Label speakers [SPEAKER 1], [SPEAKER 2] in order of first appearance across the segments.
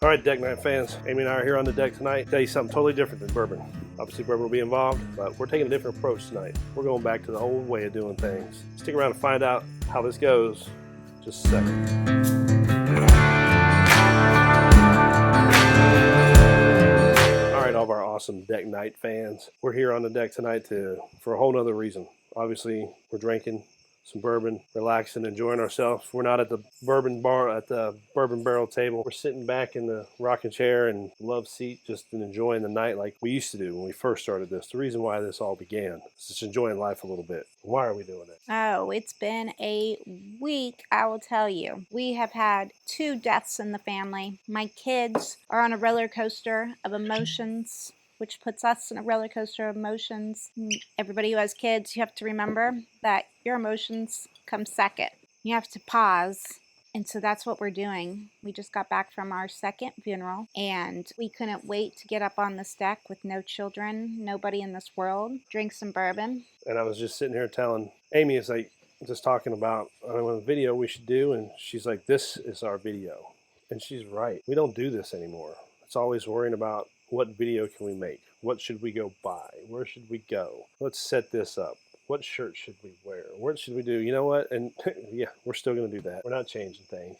[SPEAKER 1] All right, deck night fans. Amy and I are here on the deck tonight. Tell you something totally different than bourbon. Obviously, bourbon will be involved, but we're taking a different approach tonight. We're going back to the old way of doing things. Stick around to find out how this goes. Just a second. All right, all of our awesome deck night fans. We're here on the deck tonight for a whole nother reason. Obviously, we're drinking some bourbon, relaxing, enjoying ourselves. We're not at the bourbon bar, at the bourbon barrel table. We're sitting back in the rocking chair and love seat, just enjoying the night like we used to do when we first started this. The reason why this all began is just enjoying life a little bit. Why are we doing it?
[SPEAKER 2] Oh, it's been a week, I will tell you. We have had 2 deaths in the family. My kids are on a roller coaster of emotions, which puts us in a roller coaster of emotions. Everybody who has kids, you have to remember that your emotions come second. You have to pause. And so that's what we're doing. We just got back from our 2nd funeral, and we couldn't wait to get up on this deck with no children, nobody in this world, drink some bourbon.
[SPEAKER 1] And I was just sitting here telling Amy, it's like, just talking about a video we should do, and she's like, this is our video. And she's right. We don't do this anymore. It's always worrying about what video can we make? What should we go buy? Where should we go? Let's set this up. What shirt should we wear? What should we do? You know what? And yeah, we're still going to do that. We're not changing things.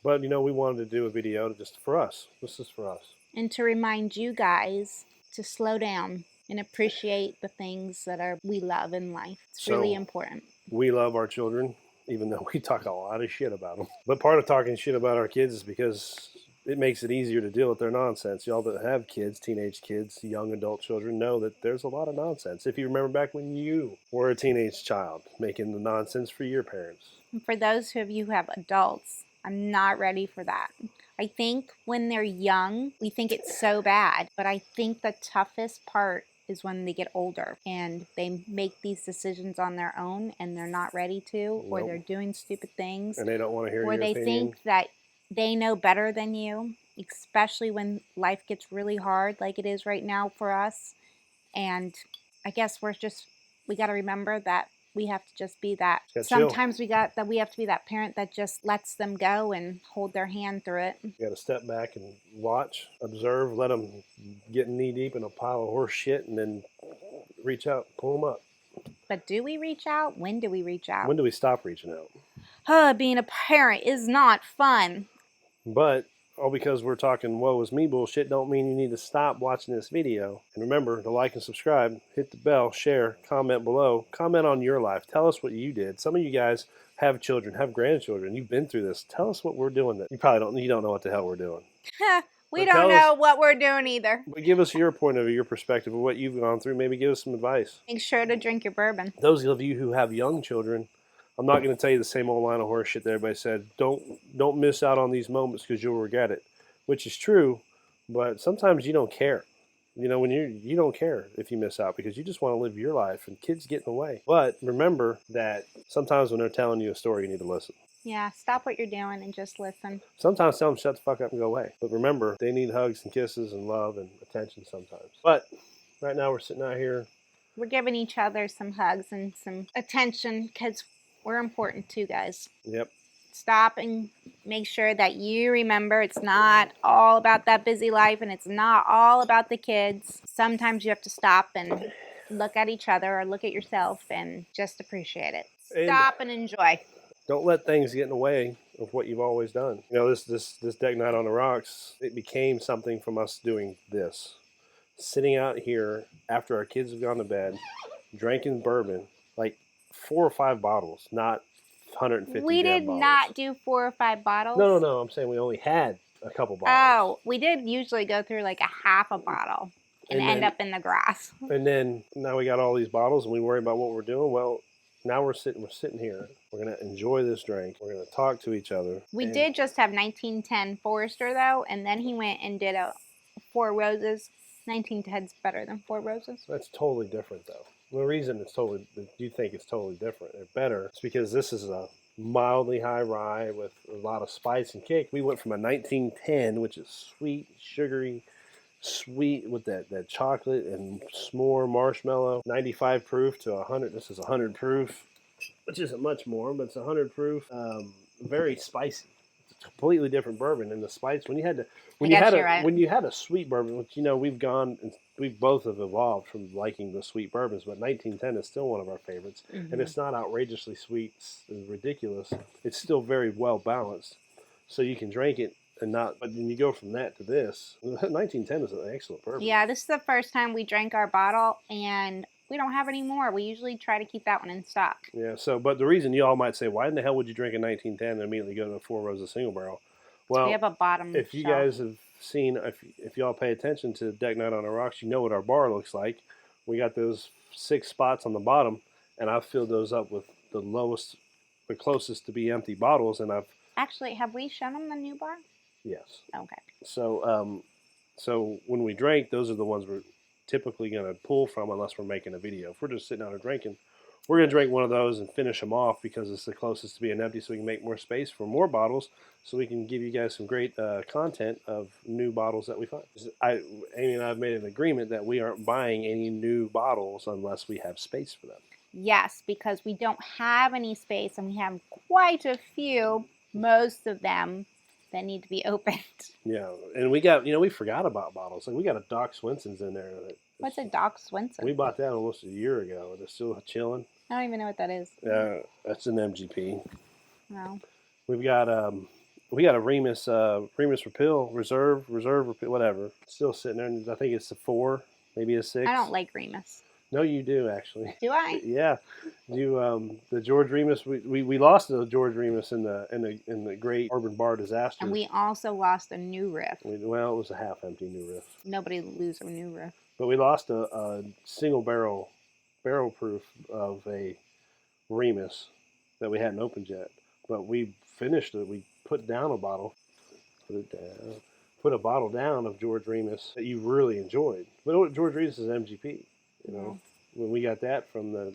[SPEAKER 1] But, we wanted to do a video just for us. This is for us.
[SPEAKER 2] And to remind you guys to slow down and appreciate the things that we love in life. It's really important.
[SPEAKER 1] We love our children, even though we talk a lot of shit about them. But part of talking shit about our kids is because it makes it easier to deal with their nonsense. Y'all that have kids, teenage kids, young adult children, know that there's a lot of nonsense. If you remember back when you were a teenage child, making the nonsense for your parents.
[SPEAKER 2] And for those of you who have adults, I'm not ready for that. I think when they're young, we think it's so bad. But I think the toughest part is when they get older and they make these decisions on their own and they're not ready to, or they're doing stupid things.
[SPEAKER 1] And they don't want to hear your opinion.
[SPEAKER 2] Or they think that they know better than you, especially when life gets really hard like it is right now for us. And I guess we got to remember that we have to just be that. Sometimes we have to be that parent that just lets them go and hold their hand through it.
[SPEAKER 1] You got to step back and watch, observe, let them get knee deep in a pile of horse shit, and then reach out, pull them up.
[SPEAKER 2] But do we reach out? When do we reach out?
[SPEAKER 1] When do we stop reaching out?
[SPEAKER 2] Being a parent is not fun.
[SPEAKER 1] But all because we're talking woe is me bullshit don't mean you need to stop watching this video. And remember to like and subscribe, hit the bell, share, comment below, comment on your life. Tell us what you did. Some of you guys have children, have grandchildren. You've been through this. Tell us what we're doing. That you don't know what the hell we're doing.
[SPEAKER 2] We don't know what we're doing either.
[SPEAKER 1] But give us your point of view, your perspective of what you've gone through. Maybe give us some advice.
[SPEAKER 2] Make sure to drink your bourbon.
[SPEAKER 1] Those of you who have young children, I'm not going to tell you the same old line of horse shit that everybody said. Don't miss out on these moments because you'll regret it, which is true. But sometimes you don't care. When you don't care if you miss out because you just want to live your life and kids get in the way. But remember that sometimes when they're telling you a story, you need to listen.
[SPEAKER 2] Yeah, stop what you're doing and just listen.
[SPEAKER 1] Sometimes tell them shut the fuck up and go away. But remember, they need hugs and kisses and love and attention sometimes. But right now we're sitting out here.
[SPEAKER 2] We're giving each other some hugs and some attention because we're important too, guys.
[SPEAKER 1] Yep.
[SPEAKER 2] Stop and make sure that you remember it's not all about that busy life and it's not all about the kids. Sometimes you have to stop and look at each other or look at yourself and just appreciate it. Stop and enjoy.
[SPEAKER 1] Don't let things get in the way of what you've always done. This deck night on the rocks, it became something from us doing this. Sitting out here after our kids have gone to bed, drinking bourbon, like 4 or 5 bottles, not 150
[SPEAKER 2] We did
[SPEAKER 1] bottles.
[SPEAKER 2] Not do 4 or 5 bottles.
[SPEAKER 1] No. I'm saying we only had a couple bottles.
[SPEAKER 2] Oh, we did usually go through like a half a bottle and end up in the grass.
[SPEAKER 1] And then now we got all these bottles and we worry about what we're doing. Well, now we're sitting here. We're going to enjoy this drink. We're going to talk to each other.
[SPEAKER 2] We did just have 1910 Forester though, and then he went and did a 4 Roses. 1910's better than 4 Roses.
[SPEAKER 1] That's totally different though. The reason you think it's totally different or better is because this is a mildly high rye with a lot of spice and kick. We went from a 1910, which is sweet, sugary, sweet with that chocolate and s'more marshmallow, 95 proof to 100. This is 100 proof, which isn't much more, but it's 100 proof. Very spicy. It's completely different bourbon. And the spice, when you had to, when
[SPEAKER 2] I
[SPEAKER 1] you
[SPEAKER 2] guess
[SPEAKER 1] had
[SPEAKER 2] you're
[SPEAKER 1] a
[SPEAKER 2] right.
[SPEAKER 1] when you had a sweet bourbon, which we've both have evolved from liking the sweet bourbons, but 1910 is still one of our favorites, and it's not outrageously sweet and ridiculous. It's still very well balanced, so you can drink it and not. But then you go from that to this. 1910 is an excellent bourbon.
[SPEAKER 2] Yeah, this is the first time we drank our bottle, and we don't have any more. We usually try to keep that one in stock.
[SPEAKER 1] Yeah. So, but the reason you all might say, why in the hell would you drink a 1910 and immediately go to a Four Roses single barrel? Well,
[SPEAKER 2] We have a bottom
[SPEAKER 1] if you
[SPEAKER 2] shelf.
[SPEAKER 1] guys have seen, if y'all pay attention to Deck Night on the Rocks, you know what our bar looks like. We got those 6 spots on the bottom, and I've filled those up with the closest to be empty bottles, and I've
[SPEAKER 2] Actually, have we shown them the new bar?
[SPEAKER 1] yes.
[SPEAKER 2] Okay.
[SPEAKER 1] So, so when we drink, those are the ones we're typically going to pull from, unless we're making a video. If we're just sitting out and drinking, we're going to drink one of those and finish them off because it's the closest to being empty, so we can make more space for more bottles, so we can give you guys some great content of new bottles that we find. Amy and I have made an agreement that we aren't buying any new bottles unless we have space for them.
[SPEAKER 2] Yes, because we don't have any space, and we have quite a few, most of them, that need to be opened.
[SPEAKER 1] Yeah, and we got, we forgot about bottles. Like we got a Doc Swenson's in there.
[SPEAKER 2] What's a Doc Swenson?
[SPEAKER 1] We bought that almost a year ago, and it's still chilling.
[SPEAKER 2] I don't even know what that is.
[SPEAKER 1] That's an MGP.
[SPEAKER 2] No.
[SPEAKER 1] We got a Remus Repeal Reserve Repeal, whatever. Still sitting there. And I think it's a 4, maybe a 6.
[SPEAKER 2] I don't like Remus.
[SPEAKER 1] No, you do actually.
[SPEAKER 2] Do I?
[SPEAKER 1] Yeah, the George Remus. We lost the George Remus in the Great Urban Bar disaster.
[SPEAKER 2] And we also lost a new riff.
[SPEAKER 1] Well, it was a half empty new riff.
[SPEAKER 2] Nobody lose a new riff.
[SPEAKER 1] But we lost a single barrel proof of a Remus that we hadn't opened yet. But we finished it. We put down a bottle. Put a bottle down of George Remus that you really enjoyed. But George Remus is MGP. When we got that from it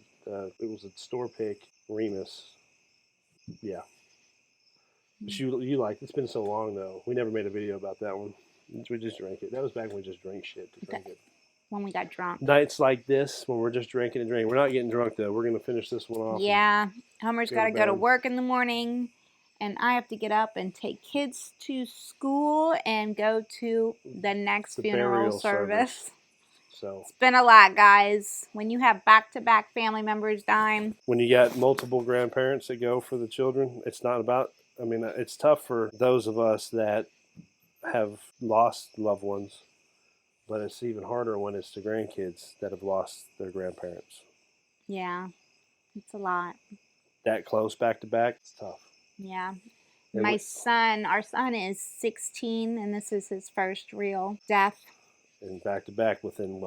[SPEAKER 1] was a store pick Remus. Yeah. But you liked it. It's been so long though. We never made a video about that one. We just drank it. That was back when we just drank shit to drink it.
[SPEAKER 2] When we got drunk.
[SPEAKER 1] Nights like this, when we're just drinking and drinking. We're not getting drunk though. We're gonna finish this one off.
[SPEAKER 2] Yeah. Homer's got to go to work in the morning, and I have to get up and take kids to school and go to the next funeral service.
[SPEAKER 1] So
[SPEAKER 2] it's been a lot, guys. When you have back-to-back family members dying.
[SPEAKER 1] When you got multiple grandparents that go for the children, it's not about, it's tough for those of us that have lost loved ones, but it's even harder when it's the grandkids that have lost their grandparents.
[SPEAKER 2] Yeah, it's a lot.
[SPEAKER 1] That close back to back, it's tough.
[SPEAKER 2] Yeah. Our son is 16, and this is his first real death.
[SPEAKER 1] And back to back within,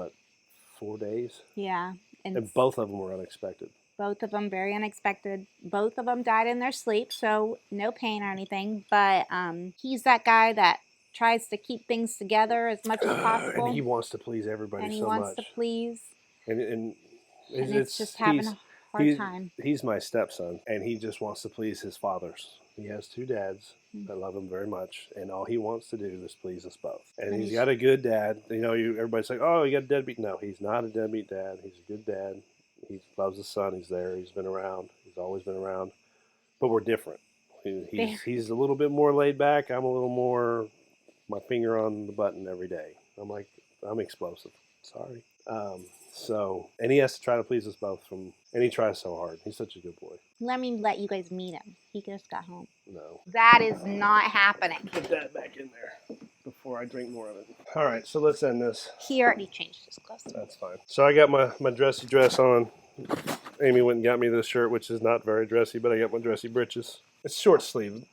[SPEAKER 1] 4 days?
[SPEAKER 2] Yeah.
[SPEAKER 1] And both of them were unexpected.
[SPEAKER 2] Both of them very unexpected. Both of them died in their sleep, so no pain or anything. But he's that guy that tries to keep things together as much as possible.
[SPEAKER 1] And he wants to please everybody so much.
[SPEAKER 2] And he wants to please.
[SPEAKER 1] And
[SPEAKER 2] it's just having a hard time.
[SPEAKER 1] He's my stepson, and he just wants to please his fathers. He has 2 dads that love him very much, and all he wants to do is please us both. And he's got a good dad. Everybody's like, oh, you got a deadbeat. No, he's not a deadbeat dad. He's a good dad. He loves his son. He's there. He's been around. He's always been around. But we're different. He's a little bit more laid back. I'm a little more my finger on the button every day. I'm explosive. Sorry. And he has to try to please us both and he tries so hard. He's such a good boy.
[SPEAKER 2] Let you guys meet him. He just got home.
[SPEAKER 1] No.
[SPEAKER 2] That is not happening.
[SPEAKER 1] Put that back in there before I drink more of it. All right, so let's end this.
[SPEAKER 2] He already changed his clothes.
[SPEAKER 1] That's fine. So I got my dressy dress on. Amy went and got me this shirt, which is not very dressy, but I got my dressy britches. It's short sleeve.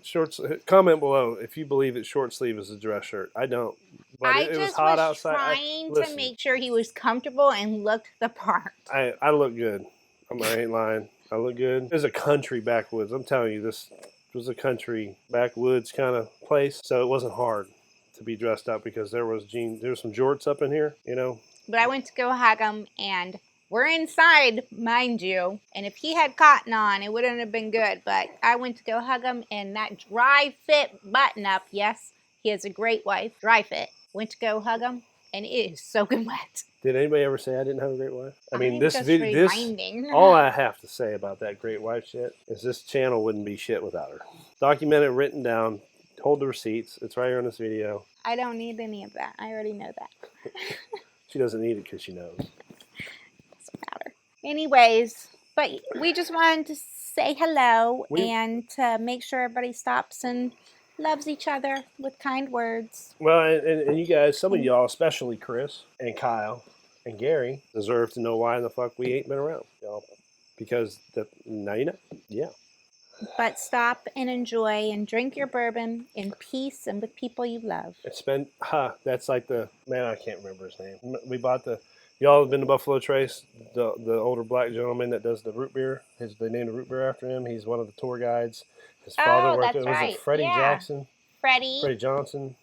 [SPEAKER 1] Comment below if you believe that short sleeve is a dress shirt. I don't. But it was hot outside.
[SPEAKER 2] Trying to make sure he was comfortable and looked the part.
[SPEAKER 1] I look good. I ain't lying. I look good. There's a country backwoods. I'm telling you, this was a country backwoods kind of place, so it wasn't hard to be dressed up because there was some jorts up in here,
[SPEAKER 2] But I went to go hug him, and we're inside, mind you. And if he had cotton on, it wouldn't have been good. But I went to go hug him, and that dry fit button up, yes, he has a great wife, dry fit. Went to go hug him, and it is soaking wet.
[SPEAKER 1] Did anybody ever say I didn't have a great wife?
[SPEAKER 2] All
[SPEAKER 1] I have to say about that great wife shit is this channel wouldn't be shit without her. Documented, written down, Hold the receipts. It's right here on this video.
[SPEAKER 2] I don't need any of that. I already know that.
[SPEAKER 1] She doesn't need it because she knows.
[SPEAKER 2] Doesn't matter. Anyways, but we just wanted to say hello and to make sure everybody stops and loves each other with kind words.
[SPEAKER 1] Well, and you guys, some of y'all, especially Chris and Kyle and Gary, deserve to know why in the fuck we ain't been around, y'all. Because now you know. Yeah.
[SPEAKER 2] But stop and enjoy and drink your bourbon in peace and with people you love.
[SPEAKER 1] It's been, that's like man, I can't remember his name. We bought y'all have been to Buffalo Trace, the older black gentleman that does the root beer. They named the root beer after him. He's one of the tour guides. His father worked there. Was it Freddie Jackson? Freddie Johnson.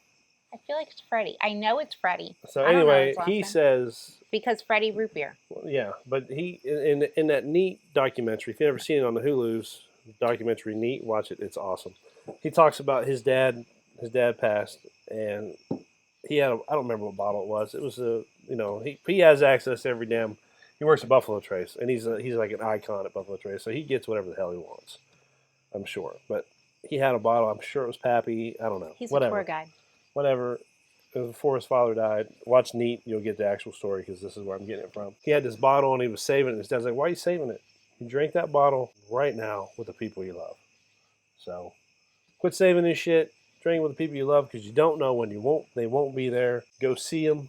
[SPEAKER 2] I feel like it's Freddie. I know it's Freddie.
[SPEAKER 1] So anyway, he says,
[SPEAKER 2] because Freddie root beer.
[SPEAKER 1] Well, yeah, but he in that neat documentary. If you've never seen it on the Hulu's documentary, neat, watch it. It's awesome. He talks about his dad. His dad passed, and he had I don't remember what bottle it was. It was he has access to every damn. He works at Buffalo Trace, and he's like an icon at Buffalo Trace, so he gets whatever the hell he wants. I'm sure, but he had a bottle. I'm sure it was Pappy. I don't know.
[SPEAKER 2] He's a tour guide.
[SPEAKER 1] Whatever. It was before his father died. Watch Neat. You'll get the actual story because this is where I'm getting it from. He had this bottle and he was saving it. And his dad's like, "Why are you saving it? You drink that bottle right now with the people you love. So quit saving this shit. Drink with the people you love because you don't know when they won't be there. Go see them.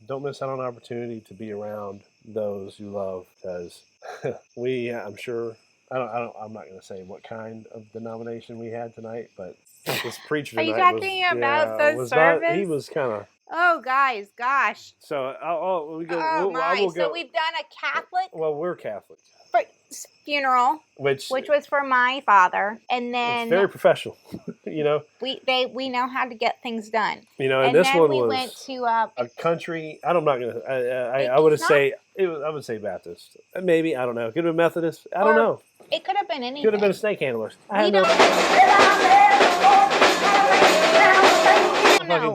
[SPEAKER 1] Don't miss out on an opportunity to be around those you love because I'm sure. I'm not going to say what kind of denomination we had tonight, but this preacher tonight
[SPEAKER 2] Are you talking about the service?
[SPEAKER 1] He was kind of.
[SPEAKER 2] Oh, guys, gosh.
[SPEAKER 1] So we go.
[SPEAKER 2] So we've done a Catholic.
[SPEAKER 1] Well, we're Catholic.
[SPEAKER 2] Funeral, which was for my father, and then
[SPEAKER 1] it's very professional. You know,
[SPEAKER 2] we know how to get things done.
[SPEAKER 1] You know, and this one
[SPEAKER 2] we
[SPEAKER 1] was
[SPEAKER 2] went to
[SPEAKER 1] a country. I'm not gonna. I would say it was. I would say Baptist. Maybe I don't know. Could have been Methodist. I don't know.
[SPEAKER 2] It could have been anything.
[SPEAKER 1] Could have been a snake handler. I
[SPEAKER 2] don't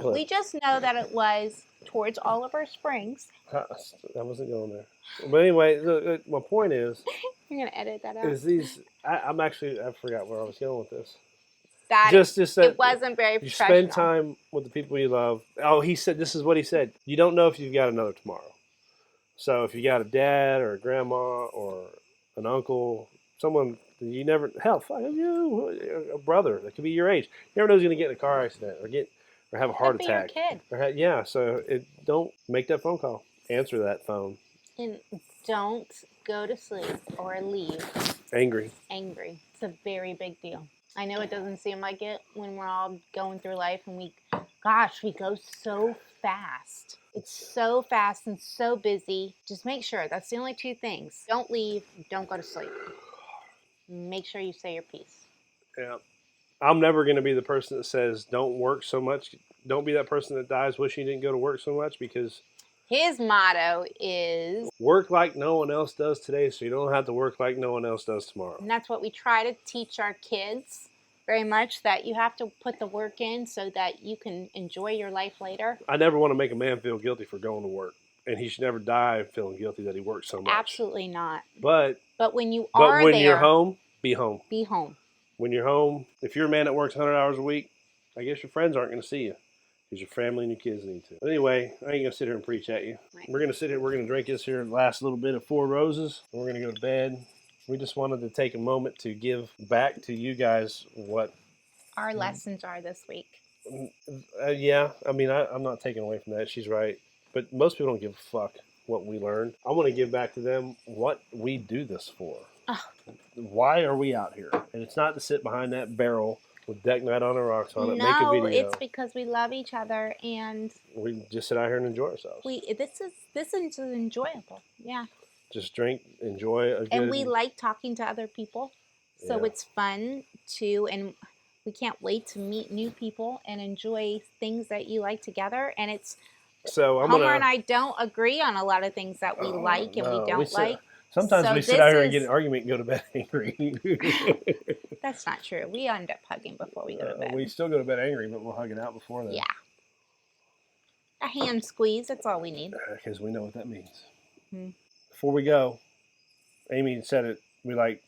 [SPEAKER 2] know. We just know that it was towards Oliver Springs.
[SPEAKER 1] I wasn't going there. But anyway, my point is.
[SPEAKER 2] You're gonna edit that out.
[SPEAKER 1] Is these? I forgot where I was going with this.
[SPEAKER 2] Just that it wasn't very professional.
[SPEAKER 1] You spend time with the people you love. Oh, he said. This is what he said. You don't know if you've got another tomorrow. So if you got a dad or a grandma or an uncle, someone you never a brother that could be your age. You never know who's going to get in a car accident or have a heart attack.
[SPEAKER 2] Your kid.
[SPEAKER 1] So don't make that phone call. Answer that phone.
[SPEAKER 2] And don't go to sleep or leave
[SPEAKER 1] angry.
[SPEAKER 2] It's a very big deal. I know it doesn't seem like it when we're all going through life and we go so fast. It's so fast and so busy. Just make sure. That's the only two things. Don't leave. Don't go to sleep. Make sure you say your piece.
[SPEAKER 1] Yeah. I'm never going to be the person that says don't work so much. Don't be that person that dies wishing you didn't go to work so much because
[SPEAKER 2] his motto is
[SPEAKER 1] work like no one else does today so you don't have to work like no one else does tomorrow.
[SPEAKER 2] And that's what we try to teach our kids very much, that you have to put the work in so that you can enjoy your life later.
[SPEAKER 1] I never want to make a man feel guilty for going to work. And he should never die feeling guilty that he worked so much.
[SPEAKER 2] Absolutely not.
[SPEAKER 1] But
[SPEAKER 2] when you're
[SPEAKER 1] home, be home.
[SPEAKER 2] Be home.
[SPEAKER 1] When you're home, if you're a man that works 100 hours a week, I guess your friends aren't going to see you. Because your family and your kids need to. But anyway, I ain't going to sit here and preach at you. Right. We're going to sit here, we're going to drink this here last little bit of Four Roses. And we're going to go to bed. We just wanted to take a moment to give back to you guys what
[SPEAKER 2] our lessons are this week.
[SPEAKER 1] Yeah, I mean, I'm not taking away from that. She's right. But most people don't give a fuck what we learned. I want to give back to them what we do this for. Oh. Why are we out here? And it's not to sit behind that barrel with deck night on the rocks on it, make a video. No,
[SPEAKER 2] it's because we love each other and
[SPEAKER 1] we just sit out here and enjoy ourselves.
[SPEAKER 2] This is enjoyable. Yeah.
[SPEAKER 1] Just drink, enjoy a good.
[SPEAKER 2] And we like talking to other people, so it's fun too. And we can't wait to meet new people and enjoy things that you like together. And it's Homer and I don't agree on a lot of things that we like and we don't like.
[SPEAKER 1] Sometimes we sit out here and get an argument and go to bed angry.
[SPEAKER 2] That's not true. We end up hugging before we go to bed.
[SPEAKER 1] We still go to bed angry, but we'll hug it out before then.
[SPEAKER 2] Yeah. A hand squeeze, that's all we need.
[SPEAKER 1] Because we know what that means. Mm-hmm. Before we go, Amy said it, we like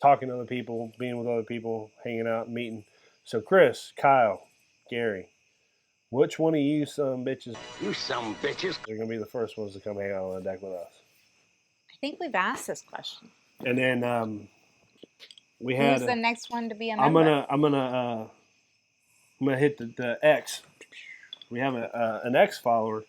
[SPEAKER 1] talking to other people, being with other people, hanging out, meeting. So Chris, Kyle, Gary, which one of you some bitches
[SPEAKER 3] You some bitches.
[SPEAKER 1] are going to be the first ones to come hang out on the deck with us?
[SPEAKER 2] I think we've asked this question.
[SPEAKER 1] And then we had.
[SPEAKER 2] Who's the next one to be a
[SPEAKER 1] I'm
[SPEAKER 2] member?
[SPEAKER 1] gonna hit the X. We have an X follower.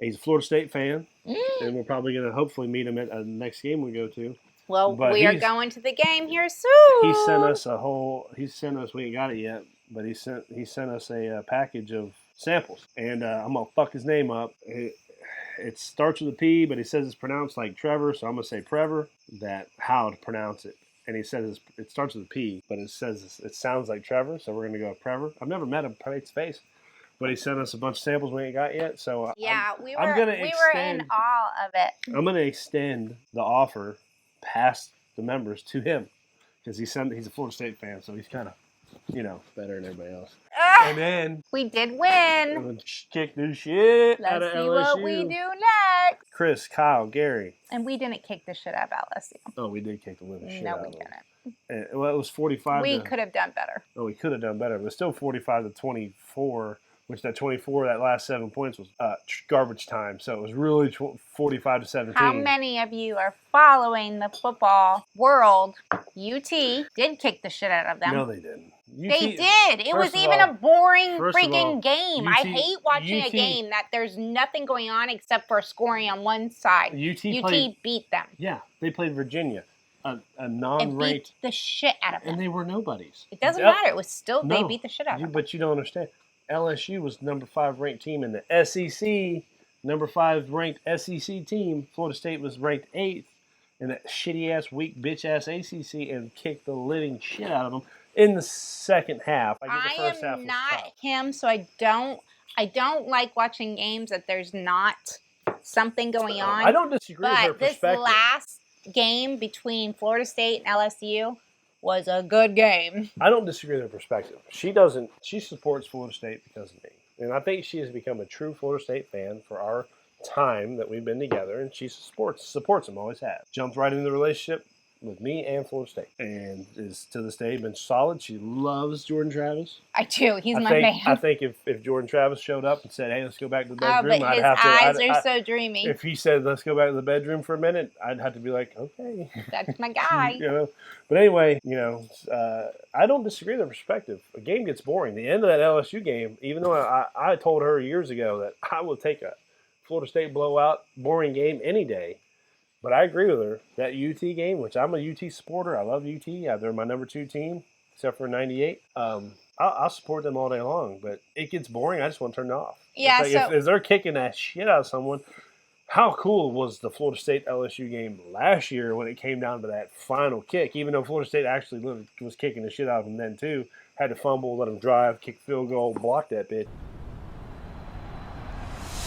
[SPEAKER 1] He's a Florida State fan, and we're probably gonna hopefully meet him at the next game we go to.
[SPEAKER 2] Well,
[SPEAKER 1] But
[SPEAKER 2] we are going to the game here soon.
[SPEAKER 1] He sent us a whole. He sent us. We ain't got it yet, but he sent us a package of samples, and I'm gonna fuck his name up. It starts with a P, but he says it's pronounced like Trevor, so I'm gonna say Prevor. That how to pronounce it. And he says it starts with a P, but it says it sounds like Trevor, so we're going to go with Trevor. I've never met him face to face, but he sent us a bunch of samples we ain't got yet. So
[SPEAKER 2] yeah, we were in awe of it.
[SPEAKER 1] I'm going to extend the offer past the members to him because he's a Florida State fan, so he's kind of better than everybody else. And then
[SPEAKER 2] we did win.
[SPEAKER 1] Kick the shit
[SPEAKER 2] Let's
[SPEAKER 1] out of
[SPEAKER 2] see
[SPEAKER 1] LSU.
[SPEAKER 2] what we do next.
[SPEAKER 1] Chris, Kyle, Gary.
[SPEAKER 2] And we didn't kick the shit out of LSU.
[SPEAKER 1] Oh, we did kick the living shit
[SPEAKER 2] No,
[SPEAKER 1] out
[SPEAKER 2] we
[SPEAKER 1] of them.
[SPEAKER 2] didn't.
[SPEAKER 1] Well, it was 45.
[SPEAKER 2] We could have done better.
[SPEAKER 1] Oh, we could have done better. It was still 45-24, which that 24, that last 7 points was garbage time. So it was really 45-17.
[SPEAKER 2] How many of you are following the football world? UT did kick the shit out of them.
[SPEAKER 1] No, they didn't.
[SPEAKER 2] They did. It was even a boring freaking game.
[SPEAKER 1] UT,
[SPEAKER 2] I hate watching a game that there's nothing going on except for scoring on one side. UT beat them.
[SPEAKER 1] Yeah, they played Virginia, a non-ranked.
[SPEAKER 2] And beat the shit out of them.
[SPEAKER 1] And they were nobodies.
[SPEAKER 2] It doesn't matter. It was still, they beat the shit out of them.
[SPEAKER 1] But you don't understand. LSU was number 5 ranked team in the SEC, number 5 ranked SEC team. Florida State was ranked 8th in that shitty-ass, weak, bitch-ass ACC and kicked the living shit out of them. In the second half,
[SPEAKER 2] I am not him, so I don't like watching games that there's not something going on.
[SPEAKER 1] I don't disagree with her perspective.
[SPEAKER 2] But this last game between Florida State and LSU was a good game.
[SPEAKER 1] I don't disagree with her perspective. She supports Florida State because of me. And I think she has become a true Florida State fan for our time that we've been together, and she supports them, always has. Jumped right into the relationship with me and Florida State, and is to this day been solid. She loves Jordan Travis.
[SPEAKER 2] I do. He's my man.
[SPEAKER 1] I think if Jordan Travis showed up and said, "Hey, let's go back to the bedroom,"
[SPEAKER 2] but his eyes are so dreamy.
[SPEAKER 1] If he said, "Let's go back to the bedroom for a minute," I'd have to be like, "Okay,
[SPEAKER 2] that's my guy."
[SPEAKER 1] But anyway, I don't disagree with the perspective. A game gets boring. The end of that LSU game, even though I told her years ago that I would take a Florida State blowout, boring game any day. But I agree with her. That UT game, which I'm a UT supporter. I love UT. They're my number 2 team, except for 98. I'll support them all day long. But it gets boring. I just want to turn it off.
[SPEAKER 2] Yeah,
[SPEAKER 1] if they're kicking that shit out of someone, how cool was the Florida State LSU game last year when it came down to that final kick? Even though Florida State actually was kicking the shit out of them then too. Had to fumble, let them drive, kick field goal, block that bitch.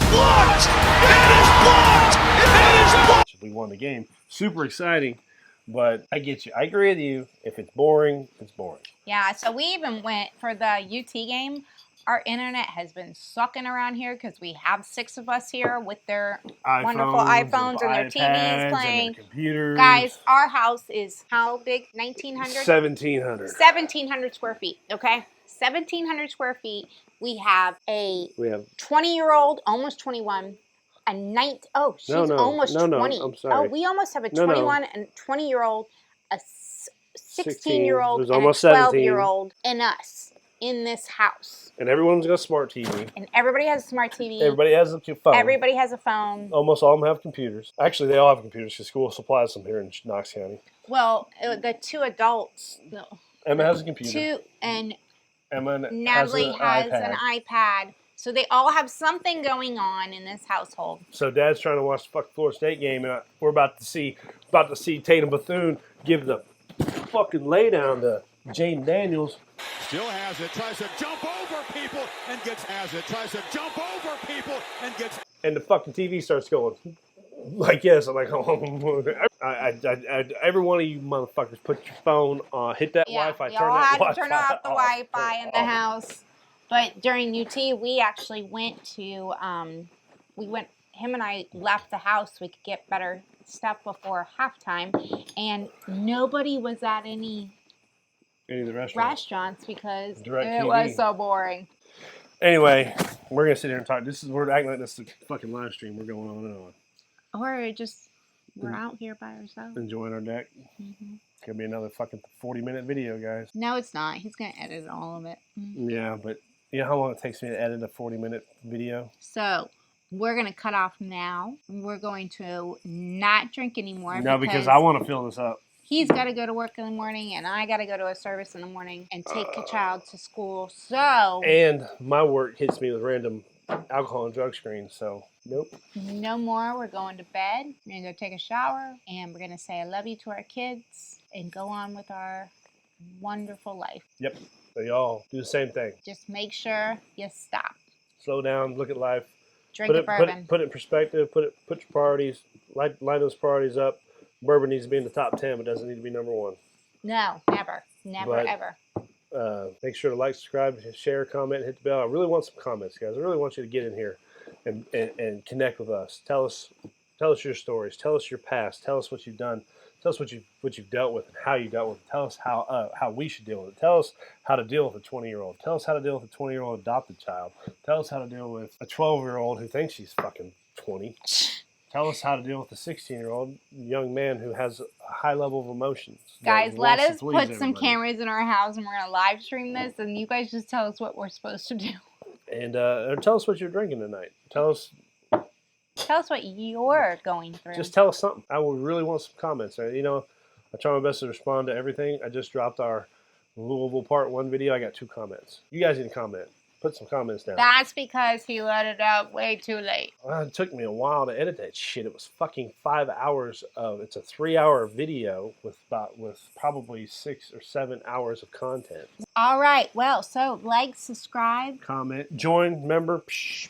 [SPEAKER 3] Blocked! It is blocked! It is blocked!
[SPEAKER 1] We won the game. Super exciting, but I get you. I agree with you. If it's boring, it's boring.
[SPEAKER 2] Yeah, so we even went for the UT game. Our internet has been sucking around here because we have 6 of us here with their wonderful iPhones and their TVs playing.
[SPEAKER 1] And their computers.
[SPEAKER 2] Guys, our house is how big? 1,900?
[SPEAKER 1] 1,700.
[SPEAKER 2] 1,700 square feet, okay? 1,700 square feet. We have a 20-year-old, almost 21. She's almost 20.
[SPEAKER 1] I'm sorry.
[SPEAKER 2] Oh, we almost have a 21 and 20-year-old, a 16-year-old, and a 12-year-old, and us in this house.
[SPEAKER 1] And everyone's got a smart TV.
[SPEAKER 2] And everybody has a smart TV.
[SPEAKER 1] Everybody has a phone.
[SPEAKER 2] Everybody has a phone.
[SPEAKER 1] Almost all of them have computers. Actually, they all have computers because school supplies them here in Knox County.
[SPEAKER 2] Well, the 2 adults.
[SPEAKER 1] Emma has a computer.
[SPEAKER 2] Natalie has an iPad. So they all have something going on in this household.
[SPEAKER 1] So Dad's trying to watch the fucking Florida State game, and we're about to see Tatum Bethune give the fucking laydown to Jaden Daniels.
[SPEAKER 4] Still has it, tries to jump over people and has it, tries to jump over people and gets.
[SPEAKER 1] And the fucking TV starts going like yes. I'm like, oh, every one of you motherfuckers, put your phone on, hit that Wi-Fi.
[SPEAKER 2] Y'all had to turn off the Wi-Fi in the house. But during UT, we actually went to, him and I left the house so we could get better stuff before halftime. And nobody was at any
[SPEAKER 1] Any of the restaurants?
[SPEAKER 2] restaurants because
[SPEAKER 1] Direct
[SPEAKER 2] it
[SPEAKER 1] TV.
[SPEAKER 2] was so boring.
[SPEAKER 1] Anyway, we're gonna sit here and talk. We're acting like this is a fucking live stream. We're going on and on,
[SPEAKER 2] Or just we're out here by ourselves.
[SPEAKER 1] enjoying our deck. It's gonna be another fucking 40-minute video, guys.
[SPEAKER 2] No, it's not. He's gonna edit all of it.
[SPEAKER 1] Yeah, but you know how long it takes me to edit a 40-minute video?
[SPEAKER 2] So we're gonna cut off now. We're going to not drink anymore.
[SPEAKER 1] No, because I want to fill this up.
[SPEAKER 2] He's got to go to work in the morning, and I got to go to a service in the morning and take a child to school. So
[SPEAKER 1] And my work hits me with random alcohol and drug screens, so nope.
[SPEAKER 2] no more. We're going to bed. We're gonna go take a shower, and we're gonna say I love you to our kids and go on with our wonderful life.
[SPEAKER 1] Yep. So y'all do the same thing.
[SPEAKER 2] Just make sure you stop.
[SPEAKER 1] Slow down, look at life.
[SPEAKER 2] Drink a bourbon.
[SPEAKER 1] Put it in perspective. Put your priorities. Line those priorities up. Bourbon needs to be in the top 10, but doesn't need to be number 1.
[SPEAKER 2] No, never,
[SPEAKER 1] But-
[SPEAKER 2] ever.
[SPEAKER 1] Make sure to like, subscribe, share, comment, hit the bell. I really want some comments, guys. I really want you to get in here and connect with us. Tell us your stories. Tell us your past. Tell us what you've done. Tell us what you've dealt with and how you dealt with it. Tell us how we should deal with it. Tell us how to deal with a 20-year-old. Tell us how to deal with a 20-year-old adopted child. Tell us how to deal with a 12-year-old who thinks she's fucking 20. Tell us how to deal with a 16-year-old young man who has a high level of emotions.
[SPEAKER 2] Guys, let
[SPEAKER 1] wants to
[SPEAKER 2] us
[SPEAKER 1] please
[SPEAKER 2] put some
[SPEAKER 1] everybody.
[SPEAKER 2] cameras in our house, and we're gonna live stream this, and you guys just tell us what we're supposed to do.
[SPEAKER 1] And tell us what you're drinking tonight. Tell us
[SPEAKER 2] What you're going through.
[SPEAKER 1] Just tell us something. I would really want some comments. You know, I try my best to respond to everything. I just dropped our Louisville Part 1 video. I got 2 comments. You guys need to comment. Put some comments down.
[SPEAKER 2] That's because he let it out way too late.
[SPEAKER 1] Well, it took me a while to edit that shit. It was fucking 5 hours of. It's a 3-hour video with probably 6 or 7 hours of content.
[SPEAKER 2] All right. Well, so like, subscribe,
[SPEAKER 1] Comment, join, member.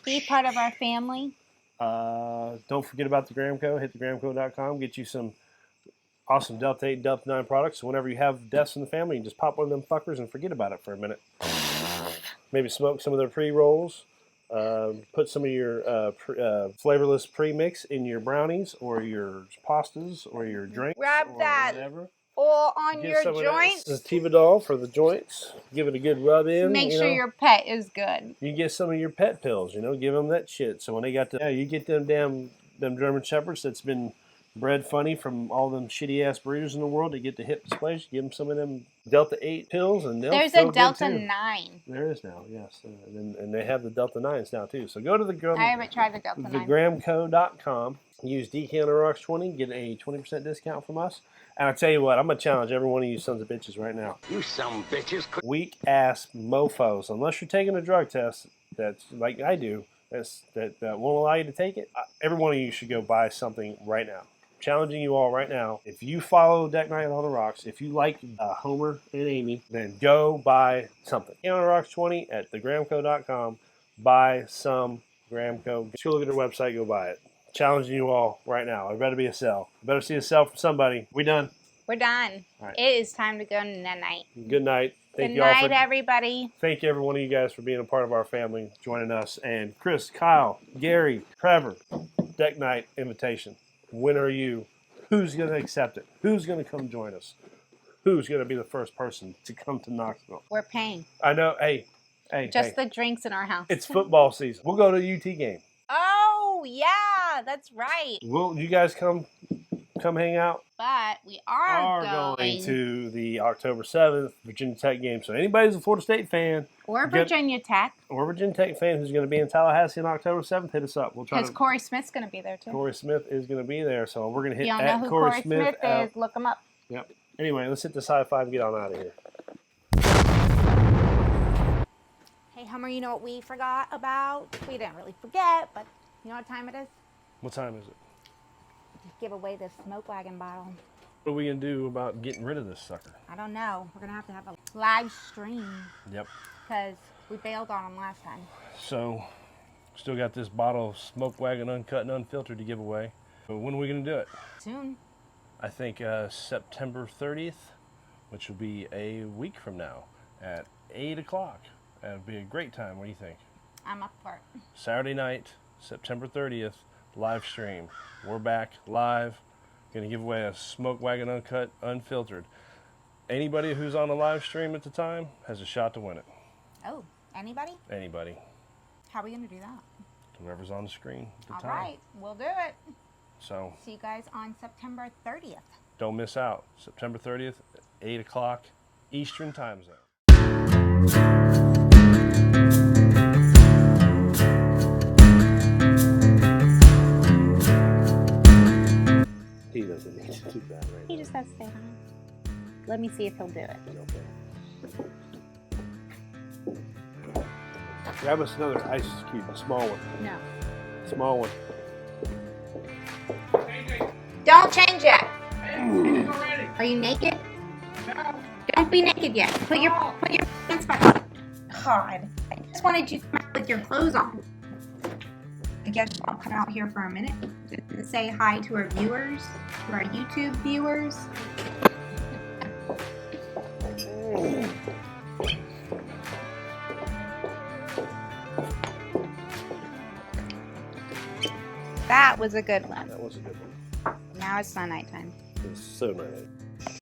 [SPEAKER 2] be part of our family.
[SPEAKER 1] Don't forget about the Gramco. Hit thegramco.com. Get you some awesome Delta 8, Delta 9 products. So whenever you have deaths in the family, you just pop one of them fuckers and forget about it for a minute. Maybe smoke some of their pre-rolls. Put some of your flavorless pre-mix in your brownies or your pastas or your drinks.
[SPEAKER 2] Rub
[SPEAKER 1] or
[SPEAKER 2] that
[SPEAKER 1] whatever.
[SPEAKER 2] all on
[SPEAKER 1] Get
[SPEAKER 2] your
[SPEAKER 1] some of
[SPEAKER 2] joints.
[SPEAKER 1] that Sativadol for the joints. Give it a good rub in.
[SPEAKER 2] Make
[SPEAKER 1] you
[SPEAKER 2] sure
[SPEAKER 1] know.
[SPEAKER 2] your pet is good.
[SPEAKER 1] You get some of your pet pills, give them that shit. So when they got you get them German Shepherds that's been bred funny from all them shitty ass breeders in the world to get the hip dysplasia. Give them some of them Delta 8 pills, and
[SPEAKER 2] There's
[SPEAKER 1] feel
[SPEAKER 2] a
[SPEAKER 1] good
[SPEAKER 2] Delta
[SPEAKER 1] too.
[SPEAKER 2] 9.
[SPEAKER 1] There is now, yes, and they have the Delta 9s now too. So go to
[SPEAKER 2] I haven't tried the Delta 9.
[SPEAKER 1] thegramco.com. Use DK on the Rocks 20, get a 20% discount from us. And I tell you what, I'm gonna challenge every one of you sons of bitches right now.
[SPEAKER 3] You some bitches.
[SPEAKER 1] Weak ass mofo's. Unless you're taking a drug test, that's like I do. That won't allow you to take it. Every one of you should go buy something right now. Challenging you all right now. If you follow Deck Night on the Rocks, if you like Homer and Amy, then go buy something. DK on the Rocks 20 at thegramco.com. Buy some Gramco. Just go look at their website. Go buy it. Challenging you all right now. It better be a sell. Better see a sell from somebody. We done.
[SPEAKER 2] We're done.
[SPEAKER 1] All right.
[SPEAKER 2] It is time to go night.
[SPEAKER 1] Good night.
[SPEAKER 2] Good night, everybody.
[SPEAKER 1] Thank you, every one of you guys, for being a part of our family, joining us. And Chris, Kyle, Gary, Trevor, Deck Night invitation. When are you? Who's going to accept it? Who's going to come join us? Who's going to be the first person to come to Knoxville?
[SPEAKER 2] We're paying.
[SPEAKER 1] I know. Hey.
[SPEAKER 2] Just the drinks in our house.
[SPEAKER 1] It's football season. We'll go to a UT game.
[SPEAKER 2] Oh, yeah. That's right.
[SPEAKER 1] Will you guys come hang out?
[SPEAKER 2] But we are
[SPEAKER 1] going to the October 7th Virginia Tech game. So anybody who's a Florida State fan
[SPEAKER 2] or Virginia Tech
[SPEAKER 1] or Virginia Tech fan who's going to be in Tallahassee on October 7th, hit us up. We'll try.
[SPEAKER 2] Because Corey Smith's going to be there too.
[SPEAKER 1] Corey Smith is going to be there, so we're going to hit
[SPEAKER 2] Y'all
[SPEAKER 1] at
[SPEAKER 2] know who
[SPEAKER 1] Corey Smith
[SPEAKER 2] is. Look him up.
[SPEAKER 1] Yep. Anyway, let's hit this high five and get on out of here.
[SPEAKER 2] Hey, Hummer, you know what we forgot about? We didn't really forget, but you know what time it is?
[SPEAKER 1] What time is it?
[SPEAKER 2] Give away this smoke wagon bottle.
[SPEAKER 1] What are we going to do about getting rid of this sucker?
[SPEAKER 2] I don't know. We're going to have a live stream.
[SPEAKER 1] Yep.
[SPEAKER 2] Because we bailed on him last time.
[SPEAKER 1] So, still got this bottle of Smoke Wagon Uncut and Unfiltered to give away. But when are we going to do it?
[SPEAKER 2] Soon.
[SPEAKER 1] I think September 30th, which will be a week from now at 8 o'clock. That'd be a great time. What do you think?
[SPEAKER 2] I'm up for it.
[SPEAKER 1] Saturday night, September 30th, live stream. We're back live. Going to give away a Smoke Wagon Uncut Unfiltered. Anybody who's on the live stream at the time has a shot to win it.
[SPEAKER 2] Oh, anybody?
[SPEAKER 1] Anybody.
[SPEAKER 2] How are we going to do that?
[SPEAKER 1] Whoever's on the screen at the
[SPEAKER 2] All
[SPEAKER 1] time.
[SPEAKER 2] right, we'll do it.
[SPEAKER 1] So
[SPEAKER 2] See you guys on September 30th.
[SPEAKER 1] don't miss out. September 30th, 8 o'clock Eastern time zone. He doesn't need to do that right
[SPEAKER 2] He
[SPEAKER 1] now.
[SPEAKER 2] just has to say hi. Let me see if he'll do it.
[SPEAKER 1] Okay. Grab us another ice cube, a small one.
[SPEAKER 2] No.
[SPEAKER 1] Small one.
[SPEAKER 2] Don't change yet. Are you naked? No. Don't be naked yet. Put your pants back on. God, I just wanted you to come out with your clothes on. I guess I'll come out here for a minute and say hi to our viewers, to our YouTube viewers. That was a good one.
[SPEAKER 1] That was a good one.
[SPEAKER 2] Now it's not nighttime.
[SPEAKER 1] It was so nice.